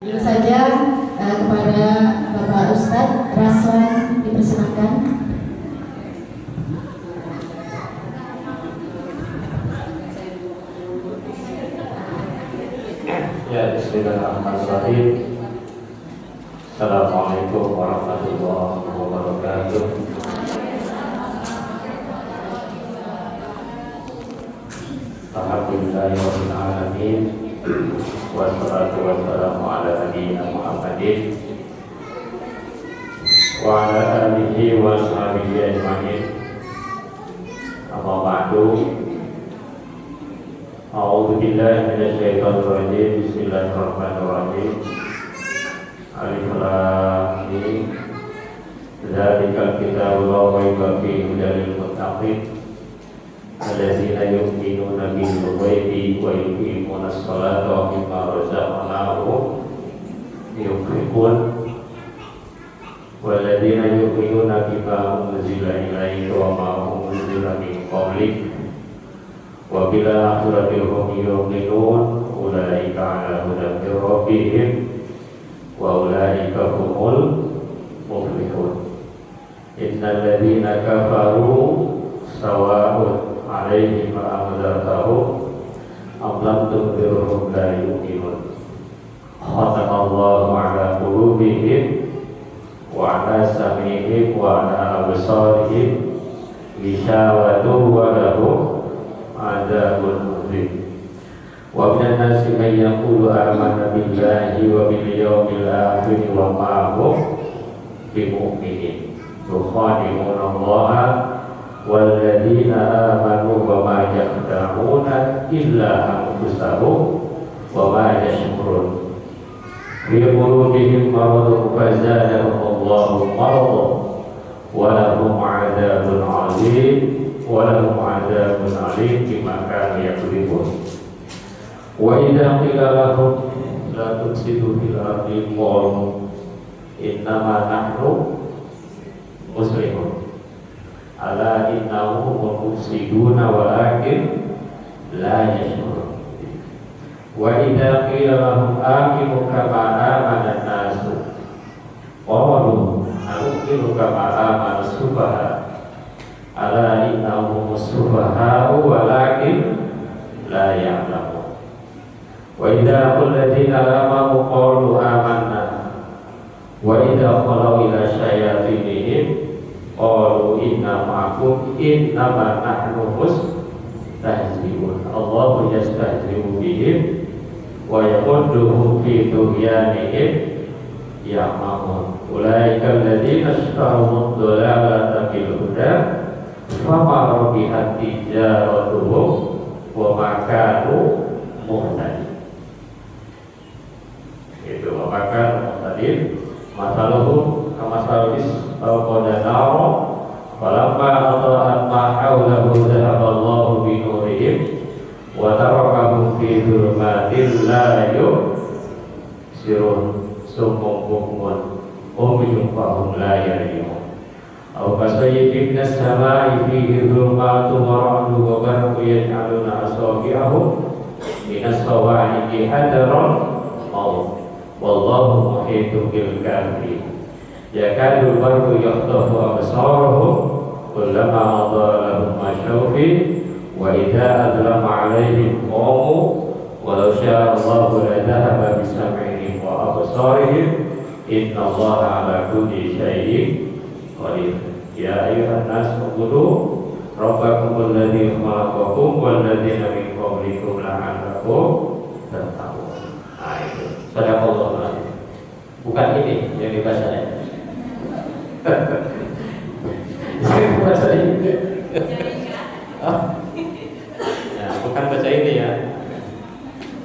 Tentu saja kepada Bapak Ustadz Raswan dipersilakan. Ya, bismillahirrahmanirrahim. Assalamualaikum warahmatullahi wabarakatuh. Alhamdulillahirabbil alamin. Wassalatu wassalamu ala nabiyyina Muhammadin wa ala alihi wa sahbihi ajma'in. Amma ba'du. A'udzu billahi minasy syaithanir rajim. Bismillahirrahmanirrahim. Alif lam mim. Dzalikal kitabu la raiba fihi hudal lil muttaqin. Alladzina yu'minuna bil ghaibi wa yuqimuna as-salata wa mimma razaqnahum yunfiqun. Walladzina yu'minuna bima unzila ilaika wa ma unzila min qablik wa bil akhirati hum yuqinun. Ulaika 'ala hudan min rabbihim wa ulaika humul muflihun. Innal ladzina kafaru sawa'un 'alaihim anzartahum am lam tunzirhum la yu'minun. Khatamallahu 'ala qulubihim wa 'ala sam'ihim wa 'ala absarihim ghishawatun wa lahum 'adzabun muqim. Wa minan nasi man yaqulu amanna billahi wa bil yawmil akhir wa ma hum bimu'minin. Yukhadi'una Allaha walladzina amanu wa ma yakhda'una illa anfusahum wa ma yashkurun. Fi qulubihim maradun fazadahum Allahu maradan wa lahum 'adzabun 'adzim bima kanu yakdzibun. Wa idza qila lahum la tufsidu fil ardi qalu innama nahnu muslimun. Ala innahum mufsiduna walakin la yashurun. Wa idza qila lahum aminu kama amana an-nasu qalu anu'minu kama amana as-sufaha. Ala innahum as-sufaha'u walakin la ya'lamun. Wa idza qul ladzina amanu qalu amanna wa idza qalu ila syayatinihim qalu inna ma'akum innama nahnu mustahzi'un. Allahu yastahzi'u bihim wa yamudduhum fi tughyanihim ya'mamun. Ulaika alladzina ishtaraw ad-dalalata bil huda fama rabihat tijaratuhum wa ma kanu muhtadin. Itu wa ma kanu muhtadin. Masaluhum kamasalus qad nara falamma adha'at ma hawlahu dhahaba Allahu bi nurihim wa tarakahum fi dhulumatin la yubsirun. Summun bukmun umyun fahum la yarji'un. Aw kasayyibin minas samaa'i fihi dhulumatun wa ra'dun wa barqun yaj'aluna asabi'ahum minas sawa'iqi hadaral maut wallahu muhitun bil kafirin. Yakadul barqu yakhtafu absarahum kullama adara lahum mashaw fihi wa idza adlama 'alaihim qamu walau syaa Allahu la dhahaba bisam'ihim wa absarihim innallaha 'ala kulli syai'in qadir. Ya ayyuhan nas ubudu rabbakum alladzi khalaqakum wal ladzina min qablikum la'allakum tattaqun. Sadaqallahu. Bukan ini yang dibaca ya. Baca ini. Nah, bukan baca ini ya.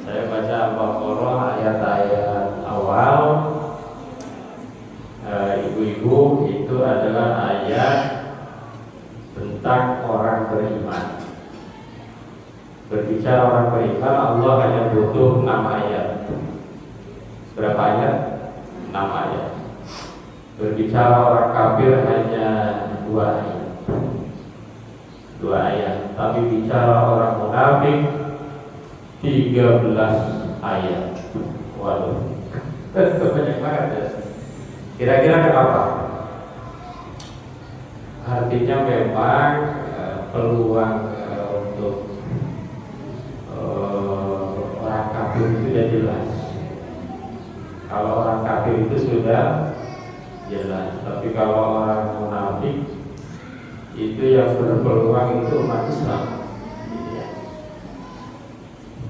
Saya baca Al-Baqarah ayat-ayat awal. Ibu-ibu, itu adalah ayat tentang orang beriman. Berbicara orang beriman, Allah hanya butuh 6 ayat. Berapa ayat? 6 ayat. Berbicara orang kafir hanya 2 ayat. 2 ayat. Tapi bicara orang munafik 13 ayat. Waduh. Banyak banget ya. Kira-kira kenapa? Artinya memang peluang untuk orang kafir itu sudah jelas. Kalau orang kafir itu sudah jelas, tapi kalau orang munafik itu yang berpeluang itu umat Islam.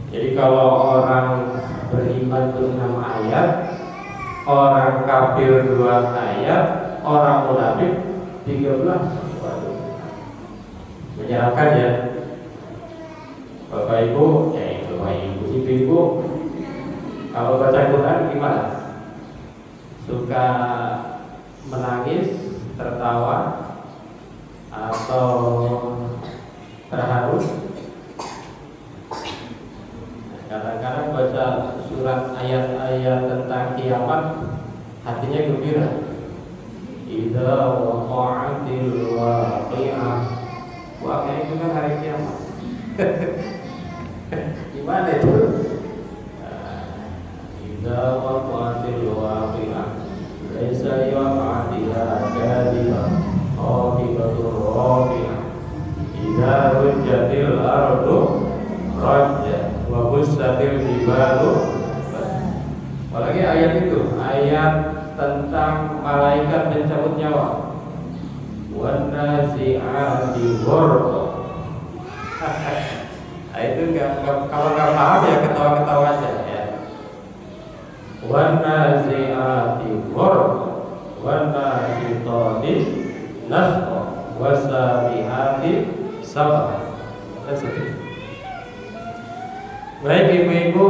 Jadi kalau orang beriman itu 6 ayat, orang kafir 2 ayat, orang munafik 13. Waduh, menyeramkan ya. Bapak Ibu, ibu, kalau baca Quran gimana? Suka menangis, tertawa, atau terharu? Kadang-kadang baca surat ayat-ayat tentang kiamat, hatinya gembira. Idza waqa'atil waqi'ah. Waqi'ah itu kan hari kiamat. Gimana itu? Idza waqa'atil waqi'ah. Laisa yaqa'atiha kadhibah. Qabibatur rafi'ah. Idza rujjatil ardu rajja wa bustatil jibalu. Apalagi ayat itu, ayat tentang malaikat pencabut nyawa. Wan nazi'ati ghurqa. Itu kalau nggak paham ya ketawa-ketawa aja ya. Wan nazi'ati ghurqa wan nasitati nasqa wasabihati sabah. Baik ibu-ibu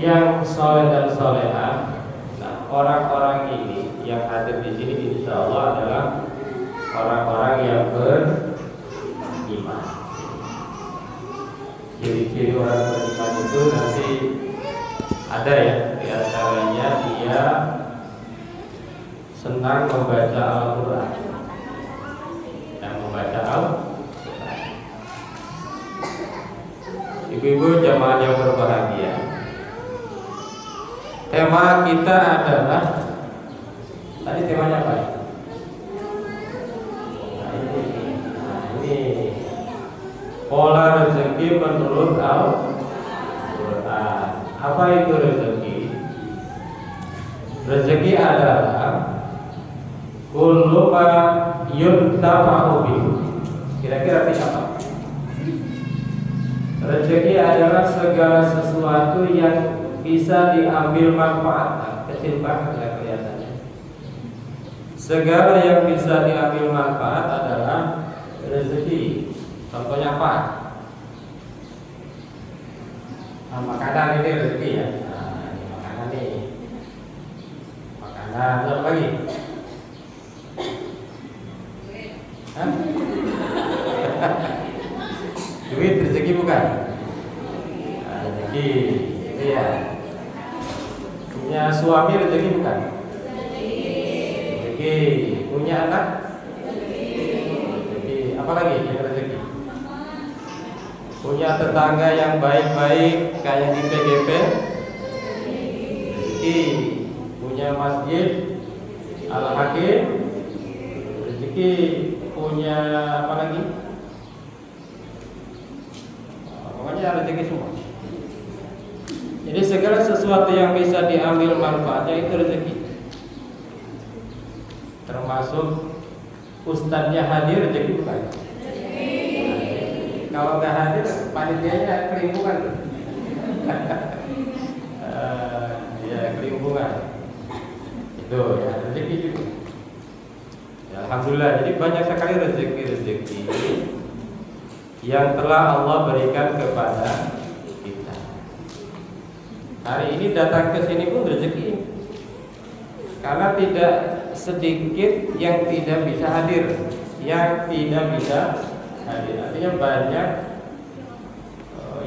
yang soleh dan solehah, nah orang-orang ini yang hadir di sini insya Allah adalah orang-orang yang beriman. Ciri-ciri orang beriman itu nanti ada ya, di antaranya dia senang membaca Al-Quran dan membaca Al-Quran. Ibu-ibu jamaah yang berbahagia, tema kita adalah tadi temanya apa ya? Ini pola rezeki menurut Al-Quran. Apa itu rezeki? Rezeki adalah kullu ma yuntafa'u bihi. Kira-kira artinya apa? Rezeki adalah segala sesuatu yang bisa diambil manfaat. Kecil banget ya kelihatannya. Segala yang bisa diambil manfaat adalah rezeki. Contohnya apa? Nah, makanan ini rezeki ya. Nah, ini makanan nih. Makanan apa lagi? Hah? Duit rezeki bukan? Nah, rezeki itu ya. Punya suami rezeki bukan? Rezeki. Punya anak? Rezeki. Apa lagi yang rezeki? Punya tetangga yang baik-baik kayak di PGP? Rezeki. Punya masjid Al-Hakim? Rezeki. Punya apa lagi? Pokoknya rezeki semua. Jadi segala sesuatu yang bisa diambil manfaatnya itu rezeki. Termasuk ustadznya hadir rezeki bukan? Kalau nggak hadir panitianya kelimpungan. Ya kelimpungan. Itu ya rezeki juga. Ya, alhamdulillah. Jadi banyak sekali rezeki yang telah Allah berikan kepada kita. Hari ini datang ke sini pun rezeki, karena tidak sedikit yang tidak bisa hadir, Artinya banyak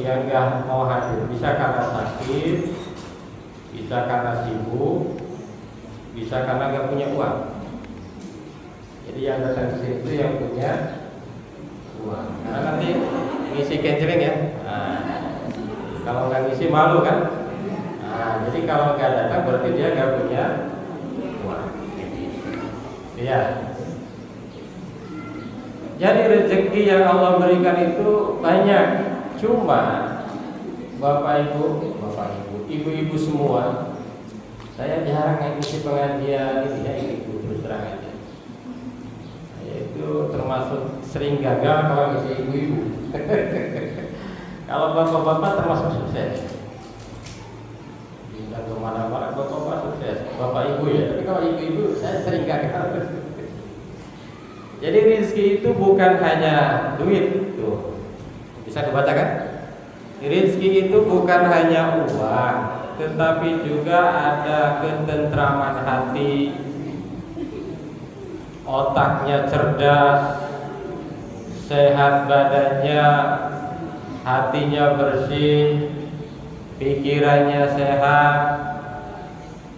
yang nggak mau hadir, bisa karena sakit, bisa karena sibuk, bisa karena nggak punya uang. Jadi yang datang ke sini itu yang punya uang. Nah, nanti ngisi catering ya. Nah, kalau nggak ngisi malu kan? Nah, Nah, jadi kalau nggak datang berarti dia nggak punya uang. Iya. Jadi rezeki yang Allah berikan itu banyak. Cuma Bapak Ibu, ibu-ibu semua, saya jarang ngisi pengajian ini ya, ibu terus terang aja. Saya itu termasuk sering gagal kalau ngisi ibu-ibu. Kalau bapak-bapak termasuk sukses. Dan kemana-mana bapak-bapak sukses, bapak ibu ya. Tapi kalau ibu-ibu saya sering gagal. Jadi rezeki itu bukan hanya duit, tuh bisa dibacakan. Rezeki itu bukan hanya uang, tetapi juga ada ketentraman hati, otaknya cerdas, sehat badannya, hatinya bersih, pikirannya sehat,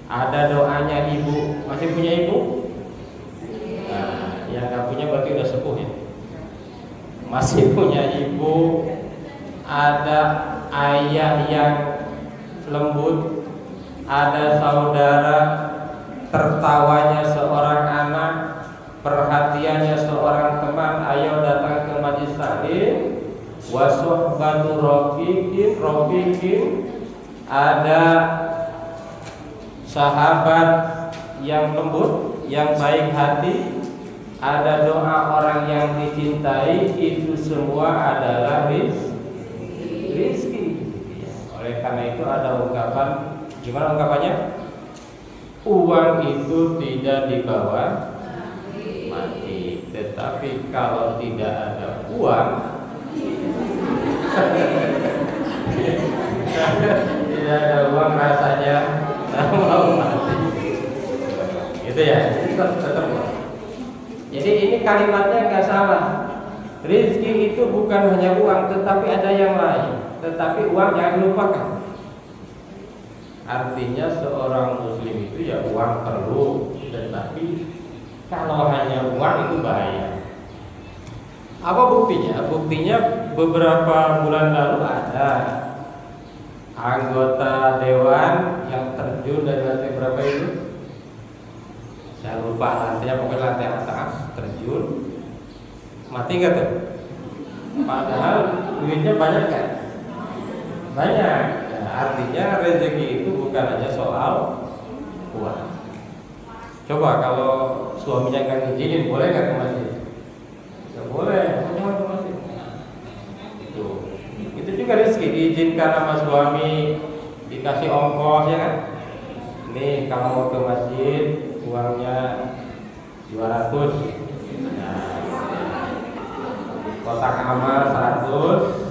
ada doanya ibu. Masih punya ibu? Nah, yang nggak punya berarti udah sepuh ya. Masih punya ibu, ada ayah yang lembut, ada saudara, tertawanya seorang anak, perhatiannya seorang teman. Ayo datang ke majlis taklim. Wasuhbatu rofiqin, ada sahabat yang lembut, yang baik hati, ada doa orang yang dicintai. Itu semua adalah rizki. Oleh karena itu ada ungkapan, gimana ungkapannya? Uang itu tidak dibawa mati, tetapi kalau tidak ada uang, tidak ada uang rasanya mau mati. Gitu ya. Jadi ini kalimatnya nggak salah. Rizki itu bukan hanya uang, tetapi ada yang lain. Tetapi uang jangan dilupakan. Artinya seorang muslim itu ya uang perlu, tetapi kalau hanya uang itu bahaya. Apa buktinya? Buktinya beberapa bulan lalu ada anggota dewan yang terjun dari lantai berapa itu? Saya lupa lantainya, pokoknya lantai atas terjun. Mati nggak tuh? Padahal duitnya banyak kan? Banyak. Nah, artinya rezeki itu bukan hanya soal uang. Coba kalau suaminya nggak ngizinin, boleh nggak ke masjid? Nggak boleh. Jangan ke masjid. Itu juga rezeki, diizinkan sama suami, dikasih ongkos ya kan? Nih kalau mau ke masjid uangnya 200. Kotak amal 100,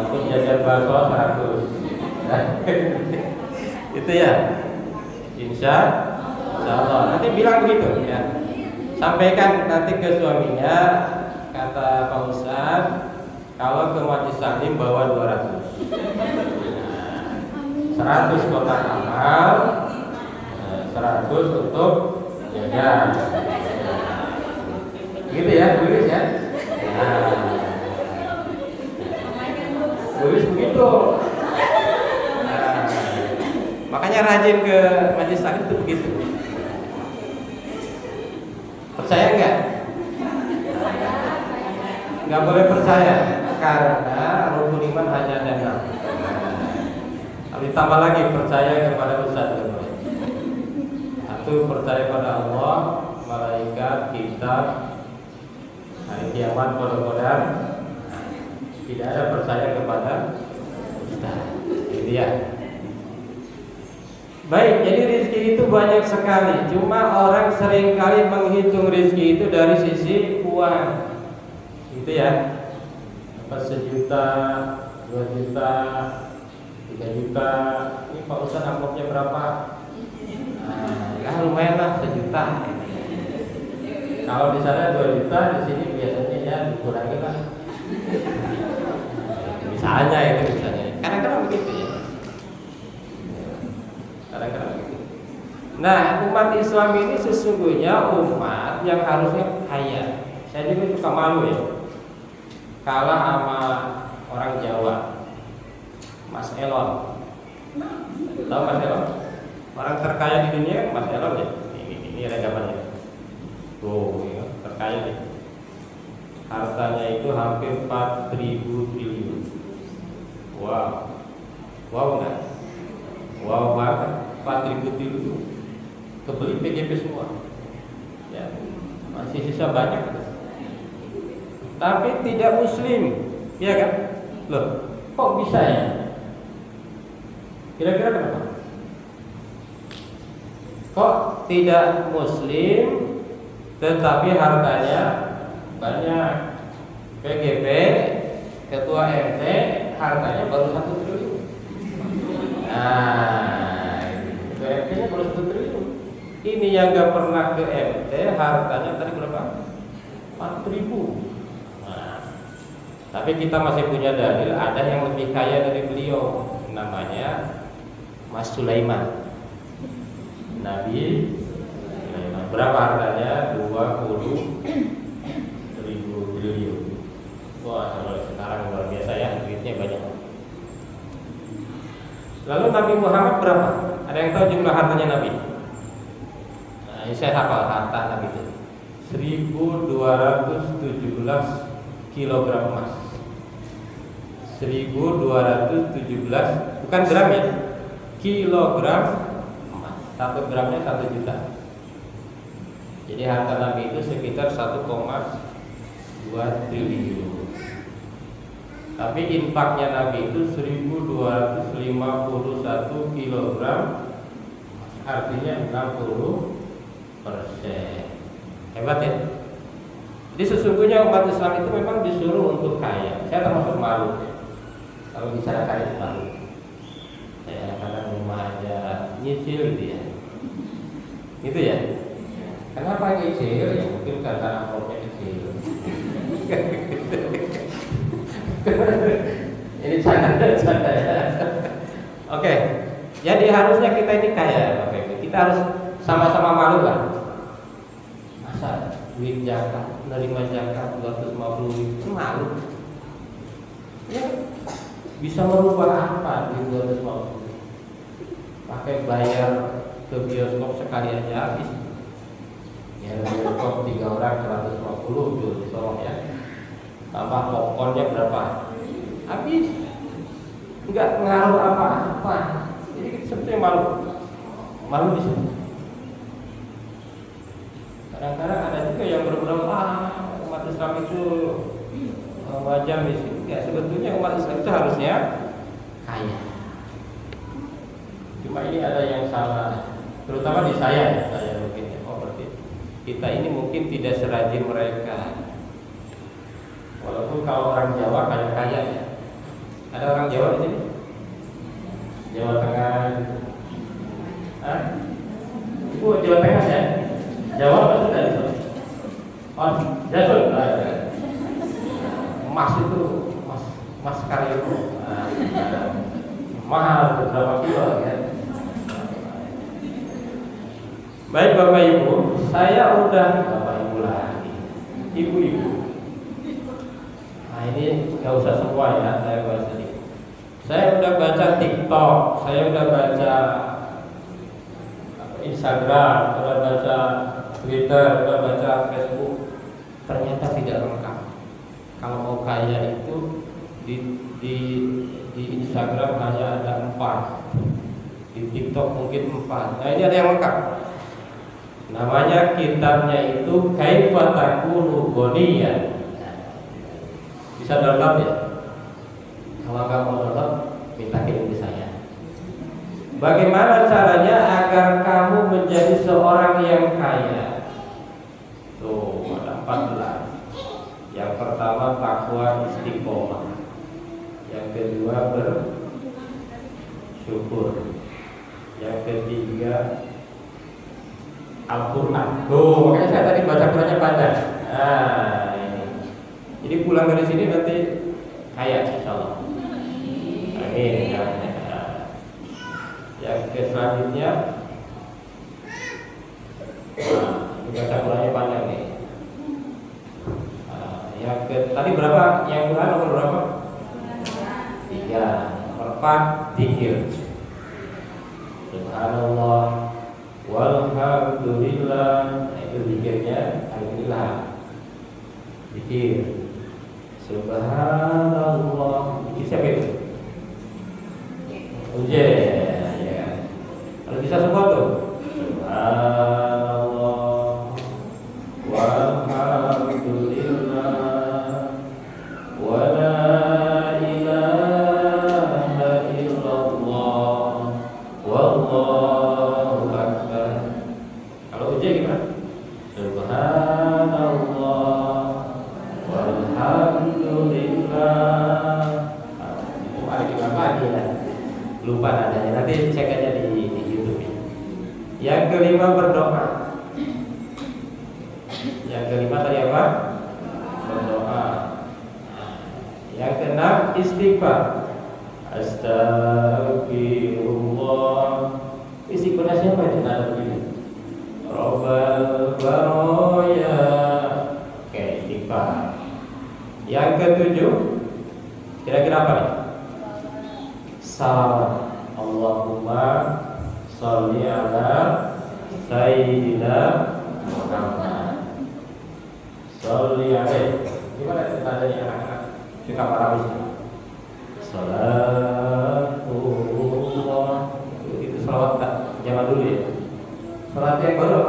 untuk jajan bakso 100. Itu ya. Insya Allah. Nanti bilang begitu ya. Sampaikan nanti ke suaminya, kata Pak Ustadz, kalau ke majlis taklim bawa 200. 100 kotak amal, 100 untuk jajan. Gitu ya, tulis ya. Tulis begitu. Makanya rajin ke majlis taklim itu begitu. Percaya nggak? Nggak boleh percaya karena rukun iman hanya ada 6. Ditambah lagi percaya kepada Ustaz. Satu, percaya pada Allah, malaikat, kitab, hari kiamat, kodam-kodam. Tidak ada percaya kepada Ustaz. Gitu ya. Baik, jadi rezeki itu banyak sekali. Cuma orang seringkali menghitung rezeki itu dari sisi uang. Gitu ya. Apa 1 juta, 2 juta, 3 juta. Ini Pak Ustadz amplopnya berapa? Nah, lumayan lah 1 juta. Kalau di sana 2 juta, di sini biasanya ya dikurangi lah. Misalnya itu misalnya. Kadang-kadang begitu ya. Kadang-kadang begitu. Nah, umat Islam ini sesungguhnya umat yang harusnya kaya. Saya juga suka malu ya. Kalah sama orang Jawa, Mas Elon. Tahu Mas Elon? Orang terkaya di dunia Mas Elon ya. Ini ada gambarnya. Tuh, ya, terkaya nih. Hartanya itu hampir 4.000 triliun. Wow. Wow enggak? Wow banget. 4.000 triliun. Kebeli PGP semua. Ya, masih sisa banyak. Tapi tidak muslim. Iya kan? Loh, kok bisa ya? Kira-kira kenapa? Kok tidak muslim tetapi hartanya banyak? PGP, ketua RT hartanya baru 1 triliun. Nah, RT-nya baru 1 triliun. Ini yang gak pernah ke RT hartanya tadi berapa? 4.000. Nah, tapi kita masih punya dalil ada yang lebih kaya dari beliau, namanya Mas Sulaiman. Nabi Sulaiman. Berapa hartanya? 20.000 triliun. Wah, kalau sekarang luar biasa ya, duitnya banyak. Lalu Nabi Muhammad berapa? Ada yang tahu jumlah hartanya Nabi? Nah, ini saya hafal harta Nabi itu 1.217 kilogram emas. 1.217, bukan gram ya, kilogram emas. 1 gramnya 1 juta. Jadi harta Nabi itu sekitar 1,2 triliun. Tapi infaknya Nabi itu 1.251 kilogram, artinya 60%. Hebat ya. Jadi sesungguhnya umat Islam itu memang disuruh untuk kaya. Saya termasuk malu ya. Kalau bicara kaya itu malu. Saya kadang rumah aja nyicil gitu ya. Gitu ya. Kenapa nyicil? Ya mungkin karena amplopnya kecil. Ini canda ya. Oke. Jadi harusnya kita ini kaya, Bapak. Kita harus sama-sama malu lah. Masa duit zakat, menerima zakat 250 ribu malu. Ya, bisa merubah apa duit 250 ribu? Pakai bayar ke bioskop sekali aja habis. Ya bioskop 3 orang 150 tuh di Sorong ya. Tambah popcornnya berapa? Habis. Enggak ngaruh apa-apa. Jadi kita sebetulnya malu. Malu di sini. Kadang-kadang ada juga yang berberapa umat Islam itu wajar di sini. Ya sebetulnya umat Islam itu harusnya kaya. Cuma ini ada yang salah, terutama di saya mungkin. Oh berarti kita ini mungkin tidak serajin mereka. Walaupun kalau orang Jawa kaya ya. Ada orang Jawa di sini? Jawa Tengah. Hah? Ibu Jawa Tengah ya? Jawa apa sudah itu? Oh, Jasul. Emas itu, emas karyo. Mahal berapa kilo ya? Baik Bapak Ibu, saya udah Bapak Ibu lagi, Ibu-ibu. Nah ini nggak usah semua ya, saya bahas sedikit. Saya udah baca TikTok, saya udah baca Instagram, udah baca Twitter, udah baca Facebook. Ternyata tidak lengkap. Kalau mau kaya itu di Instagram hanya ada 4, di TikTok mungkin 4. Nah ini ada yang lengkap. Namanya kitabnya itu Kaifa Takunu Ghaniyan. Bisa download ya. Kalau nggak mau download, minta kirim ke saya. Bagaimana caranya agar kamu menjadi seorang yang kaya? Tuh ada 14. Yang pertama takwa istiqomah. Yang kedua bersyukur. Yang ketiga Al-Quran. Tuh, makanya saya tadi baca Qurannya panjang. Nah, ini. Jadi pulang dari sini nanti kaya, insyaallah. Amin. Yang selanjutnya, nah, baca Qurannya panjang nih. Tadi berapa? Yang Quran nomor berapa? 3. Nomor 4 zikir. Subhanallah, walhamdulillah. Nah, itu zikirnya. Alhamdulillah. Zikir. Subhanallah. Zikir siapa itu? Ujian. Ya. Kalau bisa semua tuh. Subhanallah, walhamdulillah, wa la ilaha illallah, wallahu akbar. Kalau ujian gimana? Subhanallah, walhamdulillah. Itu ada gimana lagi ya? Lupa nadanya. Nanti cek aja di YouTube ya. Yang kelima berdoa. Yang kelima tadi apa? Berdoa. Yang keenam istighfar. Astagfirullah. Istighfar siapa itu? Nada begini. Rabbal baroya. Oke, istighfar. Yang ketujuh, kira-kira apa nih? Salam. Allahumma sholli ala sayyidina Muhammad. Sholli alaihi. Gimana tandanya anak-anak? Suka parawis. Salatullah. Itu salawat tak zaman dulu ya. Salat yang baru.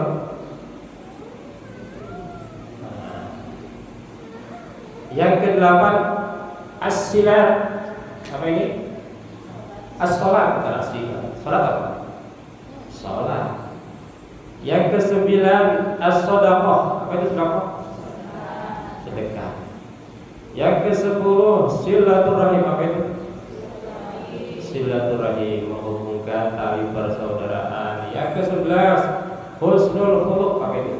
Yang kedelapan as-silat. Apa ini? As-sholat, bukan as-silat. Sholat apa? Sholat. Yang kesembilan as-sodaqah. Apa itu sodaqah? Sedekah. Yang kesepuluh silaturahim. Apa itu? Silaturahim, menghubungkan tali persaudaraan. Yang ke-11 husnul khuluq. Apa itu?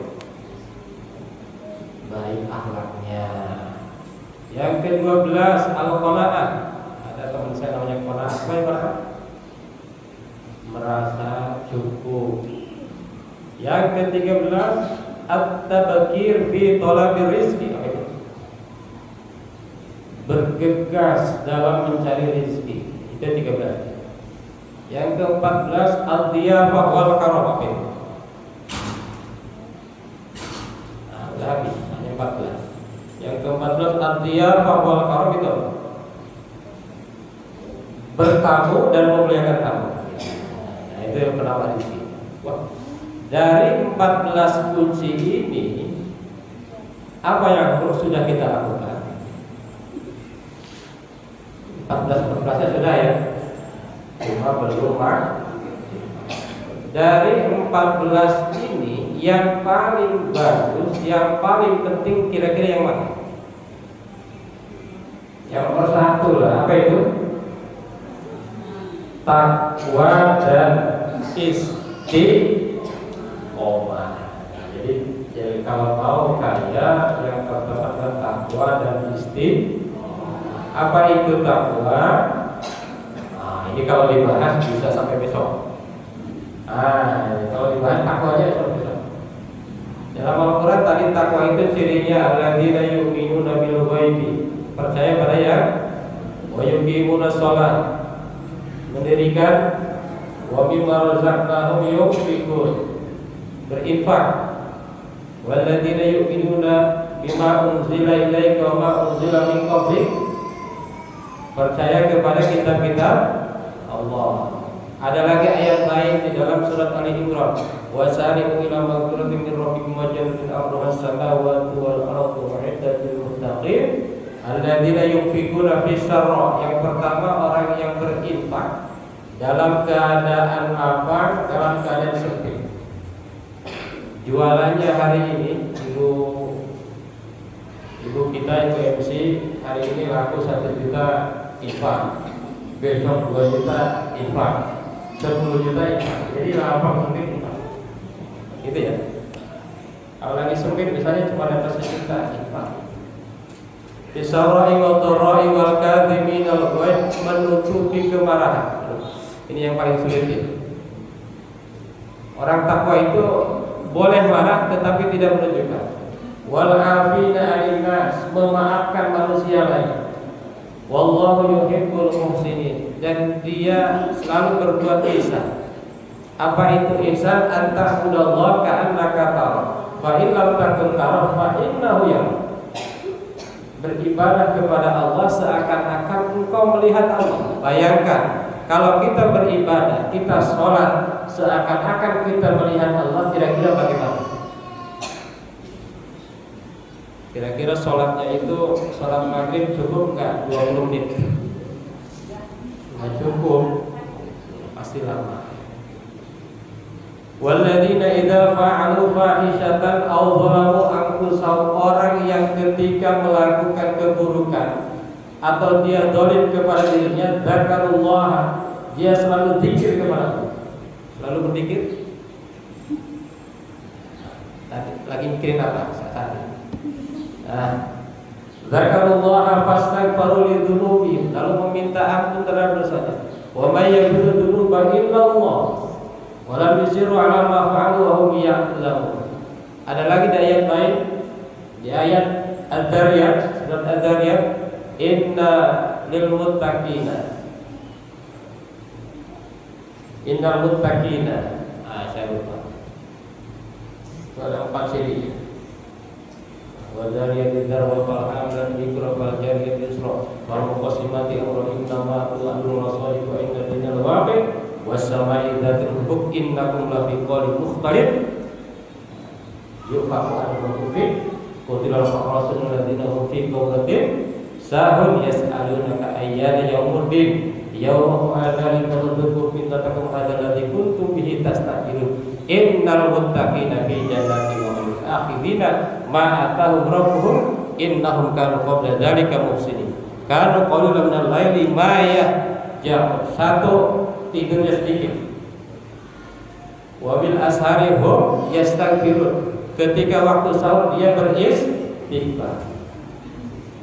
Baik akhlaknya. Yang ke-12 al-qanaah. Ada teman saya namanya qanaah. Apa yang qanaah? Merasa cukup. Yang ke-13 at-tabakir fi talabir rizki. Apa itu? Bergegas dalam mencari rezeki. Itu 13. Yang ke-14 ad-diyafah wal karam. Apa itu? Nah, udah habis. Hanya 14. Yang ke-14 ad-diyafah wal karam itu bertamu dan memuliakan tamu. Nah, itu yang penawar rezeki. Wah. Dari 14 kunci ini, apa yang sudah kita lakukan? 14-14-nya sudah ya. Cuma belum. Dari 14 ini, yang paling bagus, yang paling penting kira-kira yang mana? Yang nomor 1 lah. Apa itu? Takwa dan istiqomah. Jadi kalau mau kaya, yang pertama adalah takwa dan istiqomah. Apa itu takwa? Nah, ini kalau dibahas bisa sampai besok. Kalau dibahas takwanya sampai besok. Dalam Al-Quran tadi takwa itu cirinya alladzina yu'minuna bil ghaibi, percaya pada yang wa yuqimuna shalah, mendirikan wa mimma razaqnahum yunfiqun, berinfak. Walladzina yu'minuna bima unzila ilaika wa ma unzila min qablik, percaya kepada kitab-kitab Allah. Ada lagi ayat lain di dalam surat Ali Imran, wasari'u ila maghfiratin min rabbikum wa jannatin 'arduha as-samawati wal ardu u'iddat lil muttaqin alladzina yunfiquna fis sarra. Yang pertama orang yang berinfak dalam keadaan apa? Dalam keadaan sempit. Jualannya hari ini ibu kita itu MC hari ini laku 1 juta infak, besok 2 juta infak, 10 juta infak. Jadi lapang mungkin infak. Gitu ya. Kalau lagi sempit misalnya cuma dapat 1 juta infak. Bisawra'i wa dharra'i wal kadhiminal ghaidh, menutupi kemarahan. Ini yang paling sulit ya. Orang takwa itu boleh marah tetapi tidak menunjukkan. Wal 'afina 'anil nas, memaafkan manusia lain. Wallahu yuhibbul muhsinin, dan dia selalu berbuat ihsan. Apa itu ihsan? Anta'budallaha ka'annaka tarah. Fa in lam takun tarah fa innahu yarah. Beribadah kepada Allah seakan-akan engkau melihat Allah. Bayangkan kalau kita beribadah, kita sholat seakan-akan kita melihat Allah, kira-kira bagaimana? Kira-kira sholatnya itu sholat maghrib cukup nggak 20 menit? Nggak cukup, pasti lama. Walladzina idza fa'alu fahishatan aw zalamu anfusahum, orang yang ketika melakukan keburukan atau dia zalim kepada dirinya, zakarullah, dia selalu zikir kepada Allah. Selalu berzikir. Lagi mikirin apa saat ini? Zakarullah fastaghfiru lidzunubihim, lalu meminta ampun terhadap dosanya. Wa may yaghfiru dzunuba illa Allah. Walam yusiru ala ma fa'alu wa hum ya'lamun. Ada lagi di ayat lain, di ayat Ad-Dzariyat, surat Ad-Dzariyat, inna lil muttaqina. Innal muttaqina. Saya lupa. Itu ada 4 siri. Wa dzariyati dzarwa fal hamlan bikra fal jariyati isra wal muqassimati amra innama tu'adun rasaliku inna dinal waqi' was-sama'i dzatil hubuk innakum lafi qawlin mukhtalif yufaku an-mufid qutilal faqrasun alladziina hum fi qawlatin sahun yas'alunaka ayyana yaumuddin yawma adzalika tadruku fitnatakum hadzal ladzi kuntum bihi tastajilun innal muttaqina fi jannatin wa uyun akhidina ma atahum rabbuhum innahum kanu qabla dzalika muhsinin kanu qalilan minal laili ma yahja'un. Satu, tidurnya sedikit. Wabil ashari hum yastaghfirun, ketika waktu sahur dia beristighfar.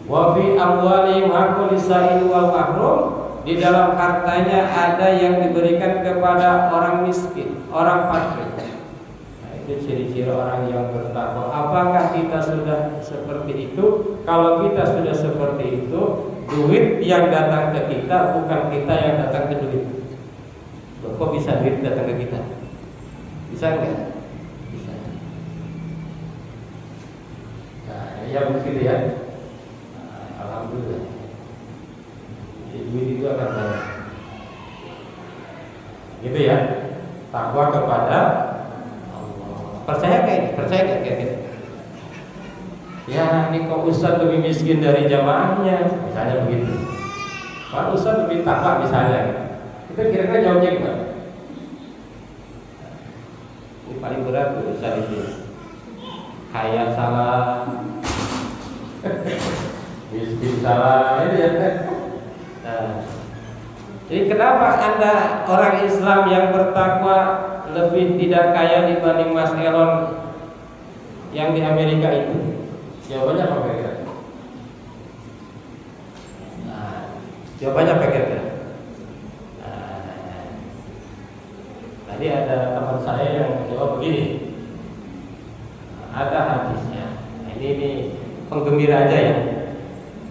Wa fi amwalihim haqqul lisa'il wal mahrum, di dalam hartanya ada yang diberikan kepada orang miskin, orang fakir. Nah, itu ciri-ciri orang yang bertakwa. Apakah kita sudah seperti itu? Kalau kita sudah seperti itu, duit yang datang ke kita bukan kita yang datang ke duit. Kok bisa duit datang ke kita? Bisa enggak? Bisa. Nah, ya begitu ya. Alhamdulillah. Duit itu akan banyak. Gitu ya. Takwa kepada Allah. Percaya kayak ini? Percaya kayak gitu? Ya, ini kok Ustaz lebih miskin dari jamaahnya, misalnya begitu. Kalau Ustaz lebih takwa misalnya, kita kira-kira jawabnya gimana? Ini paling berat tuh Ustaz itu. Kaya salah, miskin salah, ini ya. Nah, jadi kenapa Anda orang Islam yang bertakwa lebih tidak kaya dibanding Mas Elon yang di Amerika itu? Jawabannya apa kira-kira? Nah, jawabannya apa kira-kira? Tadi ada teman saya yang menjawab begini. Ada hadisnya. Nah, ini penggembira aja ya.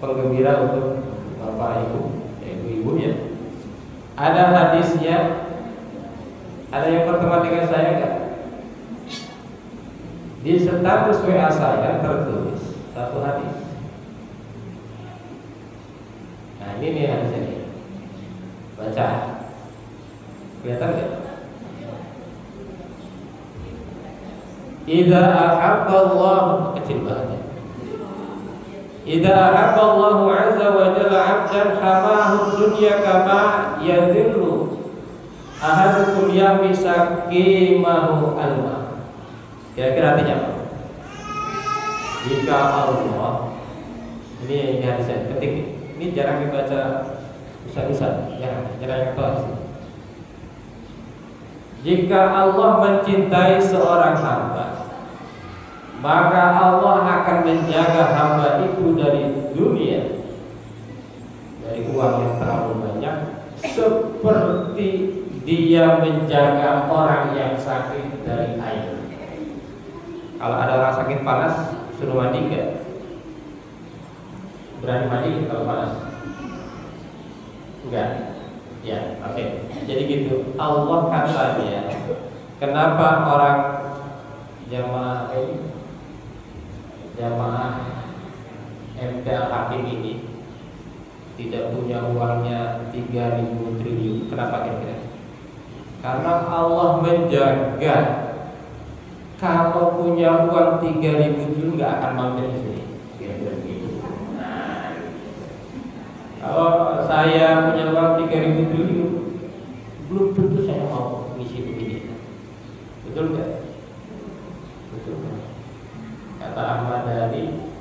Penggembira untuk bapak ibu ya. Ada hadisnya. Ada yang berteman dengan saya enggak? Di status WA saya tertulis satu hadis. Nah, ini nih hadisnya nih. Baca. Kelihatan enggak? Idza ahabballahu, kecil banget. Idza ahabballahu 'azza wa jalla 'abdan hamahu dunya kama yadhillu ahadukum yamisa qimahu alma. Kira-kira artinya apa? Jika Allah, ini hadisnya ketik, ini jarang dibaca ustaz-ustaz, jarang yang tahu. Jika Allah mencintai seorang hamba, maka Allah akan menjaga hamba itu dari dunia, dari uang yang terlalu banyak, seperti dia menjaga orang yang sakit dari air. Kalau ada orang sakit panas, suruh mandi enggak? Berani mandi kalau panas? Enggak. Ya, oke. Jadi gitu. Allah katanya, kenapa orang jamaah MTA Hakim ini tidak punya uangnya 3.000 triliun? Kenapa kira-kira? Karena Allah menjaga kalau punya uang 3.000 triliun nggak akan mampir di sini. Kira-kira begitu. Nah, kalau saya punya uang 3.000 triliun, belum tentu saya mau misi begini. Betul nggak? Betul. Kata Ahmad Dhani,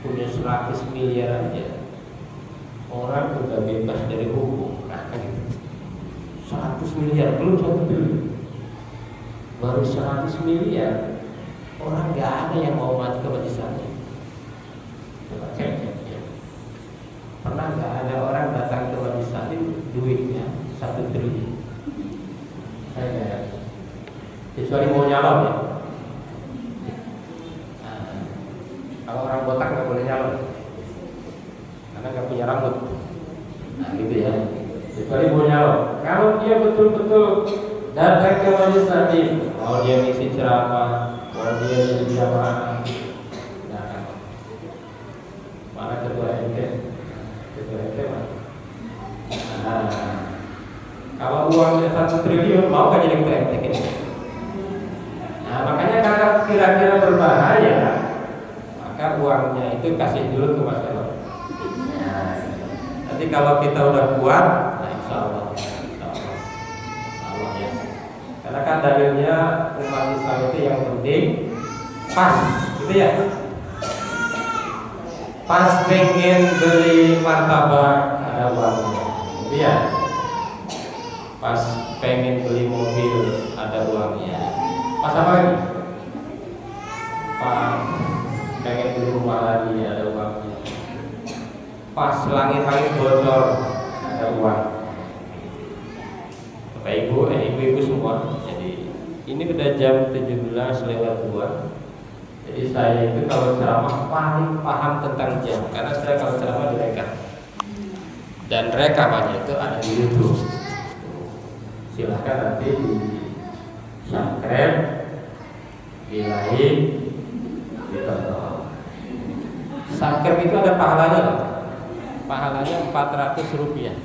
punya 100 miliar aja orang sudah bebas dari hukum. Nah, gitu. 100 miliar belum 1 triliun, baru 100 miliar orang nggak ada yang mau mati ke majelis taklim. Coba cek ya. Pernah nggak ada orang datang ke majelis taklim duitnya 1 triliun? Saya nggak yakin. Kecuali mau nyalon ya. Nah, kalau orang botak nggak boleh nyalon karena nggak punya rambut. Nah gitu ya. Kecuali mau nyalon. Kalau dia betul-betul datang ke majelis taklim, mau dia ngisi ceramah, mau dia jadi jamaah, nah, mana ketua MT? Ketua MT mana? Nah, kalau uangnya 1 triliun, mau kan jadi ketua MT gitu? Nah, makanya karena kira-kira berbahaya, maka uangnya itu kasih dulu ke Mas Elon. Nah, nanti kalau kita udah kuat, nah insya Allah ya. Karena kan dalilnya umat Islam itu yang penting pas, gitu ya. Pas pengen beli martabak ada uangnya, gitu ya. Pas pengen beli mobil ada uangnya. Pas apa lagi? Pas pengen beli rumah lagi ada uangnya. Pas langit-langit bocor ada uang. Bapak Ibu, ibu-ibu semua. Jadi ini udah jam 17:02. Jadi saya itu kalau ceramah paling paham tentang jam, karena saya kalau ceramah direkam. Dan rekamannya itu ada di YouTube. Silahkan nanti di subscribe, di like, ditonton. Subscribe itu ada pahalanya loh. Pahalanya 400 rupiah.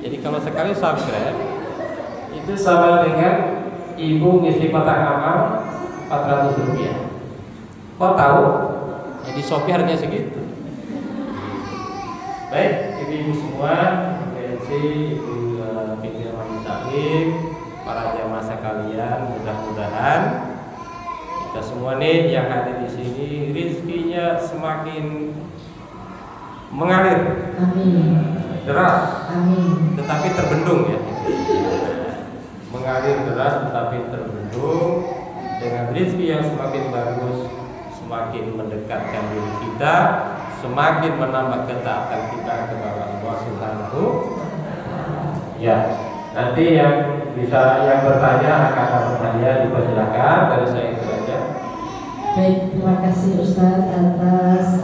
Jadi kalau sekali subscribe itu sama dengan ibu ngisi kotak amal 400 rupiah. Kok tahu? Jadi Shopee harganya segitu. Baik, ibu-ibu semua, ibu pimpinan majelis taklim, para jamaah sekalian, mudah-mudahan kita semua nih yang hadir di sini rezekinya semakin mengalir. Amin. Deras. Amin. Tetapi terbendung ya. Mengalir deras tetapi terbendung dengan rezeki yang semakin bagus, semakin mendekatkan diri kita, semakin menambah ketaatan kita kepada Allah Subhanahu. Ya, nanti yang bertanya akan bertanya dipersilakan. Dari saya itu saja. Baik, terima kasih Ustadz atas